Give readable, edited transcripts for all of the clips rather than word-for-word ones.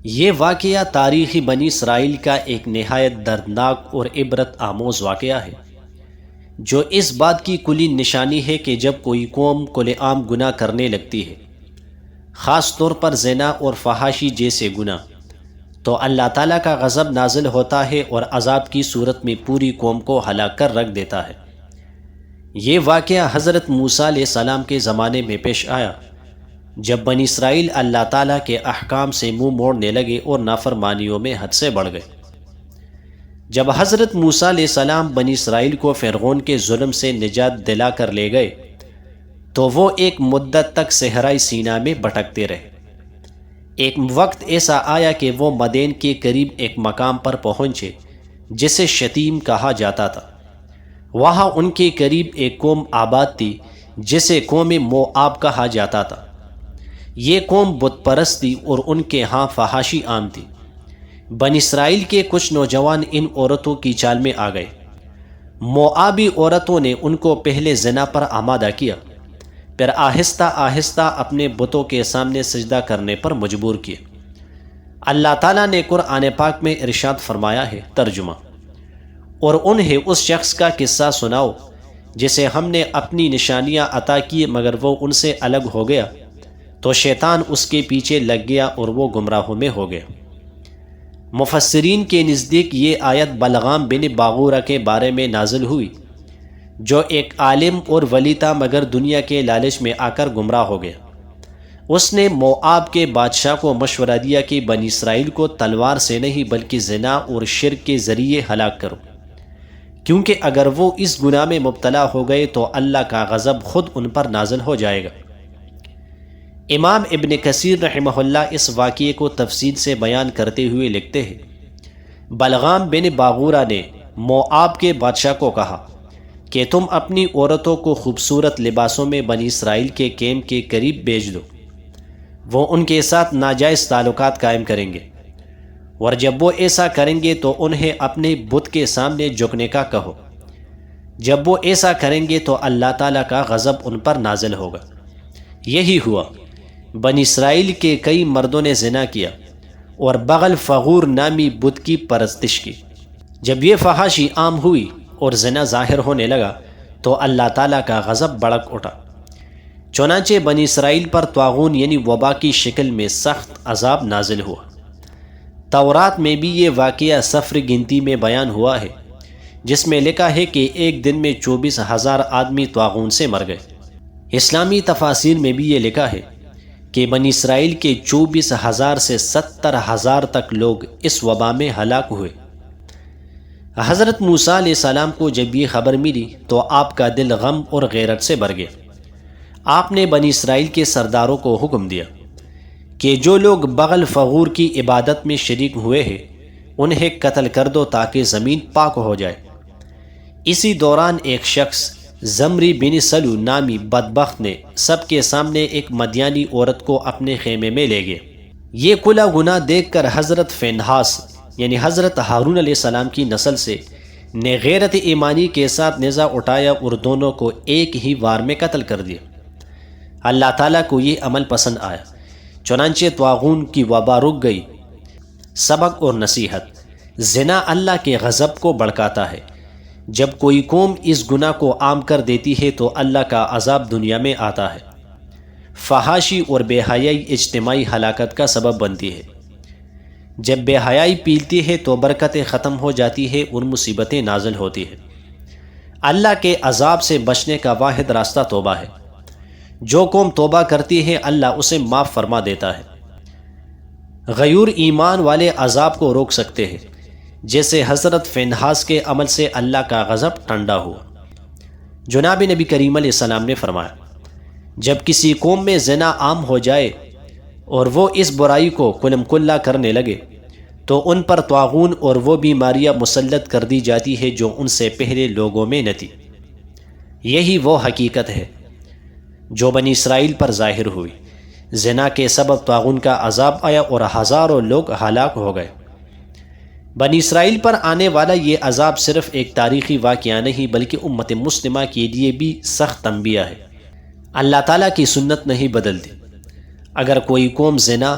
یہ واقعہ تاریخی بنی اسرائیل کا ایک نہایت دردناک اور عبرت آموز واقعہ ہے، جو اس بات کی کلی نشانی ہے کہ جب کوئی قوم کھلے عام گناہ کرنے لگتی ہے، خاص طور پر زنا اور فحاشی جیسے گناہ، تو اللہ تعالیٰ کا غضب نازل ہوتا ہے اور عذاب کی صورت میں پوری قوم کو ہلاک کر رکھ دیتا ہے۔ یہ واقعہ حضرت موسیٰ علیہ السلام کے زمانے میں پیش آیا، جب بنی اسرائیل اللہ تعالیٰ کے احکام سے منہ موڑنے لگے اور نافرمانیوں میں حد سے بڑھ گئے۔ جب حضرت موسیٰ علیہ السلام بنی اسرائیل کو فرعون کے ظلم سے نجات دلا کر لے گئے تو وہ ایک مدت تک صحرائی سینا میں بھٹکتے رہے۔ ایک وقت ایسا آیا کہ وہ مدین کے قریب ایک مقام پر پہنچے جسے شتیم کہا جاتا تھا۔ وہاں ان کے قریب ایک قوم آباد تھی جسے قوم موآب کہا جاتا تھا۔ یہ قوم بت پرست تھی اور ان کے ہاں فحاشی عام تھی۔ بنی اسرائیل کے کچھ نوجوان ان عورتوں کی چال میں آ گئے۔ موآبی عورتوں نے ان کو پہلے زنا پر آمادہ کیا، پھر آہستہ آہستہ اپنے بتوں کے سامنے سجدہ کرنے پر مجبور کیا۔ اللہ تعالیٰ نے قرآن پاک میں ارشاد فرمایا ہے، ترجمہ: اور انہیں اس شخص کا قصہ سناؤ جسے ہم نے اپنی نشانیاں عطا کی مگر وہ ان سے الگ ہو گیا، تو شیطان اس کے پیچھے لگ گیا اور وہ گمراہوں میں ہو گیا۔ مفسرین کے نزدیک یہ آیت بلغام بن باغورہ کے بارے میں نازل ہوئی، جو ایک عالم اور ولی تھا مگر دنیا کے لالچ میں آ کر گمراہ ہو گیا۔ اس نے موآب کے بادشاہ کو مشورہ دیا کہ بنی اسرائیل کو تلوار سے نہیں بلکہ زنا اور شرک کے ذریعے ہلاک کرو، کیونکہ اگر وہ اس گناہ میں مبتلا ہو گئے تو اللہ کا غضب خود ان پر نازل ہو جائے گا۔ امام ابن کثیر رحمہ اللہ اس واقعے کو تفصیل سے بیان کرتے ہوئے لکھتے ہیں، بلغام بن باغورہ نے موآب کے بادشاہ کو کہا کہ تم اپنی عورتوں کو خوبصورت لباسوں میں بنی اسرائیل کے کیمپ کے قریب بھیج دو، وہ ان کے ساتھ ناجائز تعلقات قائم کریں گے، اور جب وہ ایسا کریں گے تو انہیں اپنے بت کے سامنے جھکنے کا کہو۔ جب وہ ایسا کریں گے تو اللہ تعالیٰ کا غضب ان پر نازل ہوگا۔ یہی ہوا، بنی اسرائیل کے کئی مردوں نے زنا کیا اور بغل فغور نامی بت کی پرستش کی۔ جب یہ فحاشی عام ہوئی اور زنا ظاہر ہونے لگا تو اللہ تعالیٰ کا غضب بھڑک اٹھا۔ چنانچہ بنی اسرائیل پر طاعون یعنی وبا کی شکل میں سخت عذاب نازل ہوا۔ تورات میں بھی یہ واقعہ سفر گنتی میں بیان ہوا ہے، جس میں لکھا ہے کہ ایک دن میں 24,000 آدمی طاعون سے مر گئے۔ اسلامی تفاسیر میں بھی یہ لکھا ہے کہ بنی اسرائیل کے 24,000 سے 70,000 تک لوگ اس وبا میں ہلاک ہوئے۔ حضرت موسیٰ علیہ السلام کو جب یہ خبر ملی تو آپ کا دل غم اور غیرت سے بھر گیا۔ آپ نے بنی اسرائیل کے سرداروں کو حکم دیا کہ جو لوگ بغل فغور کی عبادت میں شریک ہوئے ہیں انہیں قتل کر دو تاکہ زمین پاک ہو جائے۔ اسی دوران ایک شخص زمری بن سلو نامی بدبخت نے سب کے سامنے ایک مدیانی عورت کو اپنے خیمے میں لے گئے۔ یہ کھلا گناہ دیکھ کر حضرت فینہاس یعنی حضرت ہارون علیہ السلام کی نسل سے نے غیرت ایمانی کے ساتھ نیزہ اٹھایا اور دونوں کو ایک ہی وار میں قتل کر دیا۔ اللہ تعالیٰ کو یہ عمل پسند آیا، چنانچہ طاعون کی وبا رک گئی۔ سبق اور نصیحت: زنا اللہ کے غضب کو بھڑکاتا ہے۔ جب کوئی قوم اس گناہ کو عام کر دیتی ہے تو اللہ کا عذاب دنیا میں آتا ہے۔ فحاشی اور بے حیائی اجتماعی ہلاکت کا سبب بنتی ہے۔ جب بے حیائی پیلتی ہے تو برکتیں ختم ہو جاتی ہے اور مصیبتیں نازل ہوتی ہیں۔ اللہ کے عذاب سے بچنے کا واحد راستہ توبہ ہے۔ جو قوم توبہ کرتی ہے اللہ اسے معاف فرما دیتا ہے۔ غیور ایمان والے عذاب کو روک سکتے ہیں، جیسے حضرت فینہاس کے عمل سے اللہ کا غضب ٹھنڈا ہوا۔ جناب نبی کریم علیہ السلام نے فرمایا، جب کسی قوم میں زنا عام ہو جائے اور وہ اس برائی کو کلم کلا کرنے لگے تو ان پر طاعون اور وہ بیماریاں مسلط کر دی جاتی ہے جو ان سے پہلے لوگوں میں نہ تھی۔ یہی وہ حقیقت ہے جو بنی اسرائیل پر ظاہر ہوئی۔ زنا کے سبب طاعون کا عذاب آیا اور ہزاروں لوگ ہلاک ہو گئے۔ بنی اسرائیل پر آنے والا یہ عذاب صرف ایک تاریخی واقعہ نہیں بلکہ امت مسلمہ کے لیے بھی سخت تنبیہ ہے۔ اللہ تعالیٰ کی سنت نہیں بدلتی۔ اگر کوئی قوم زنا،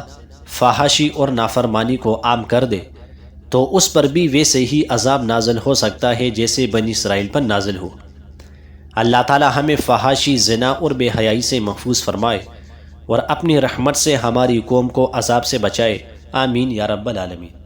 فحاشی اور نافرمانی کو عام کر دے تو اس پر بھی ویسے ہی عذاب نازل ہو سکتا ہے جیسے بنی اسرائیل پر نازل ہو۔ اللہ تعالی ہمیں فحاشی، زنا اور بے حیائی سے محفوظ فرمائے اور اپنی رحمت سے ہماری قوم کو عذاب سے بچائے۔ آمین یا رب العالمین۔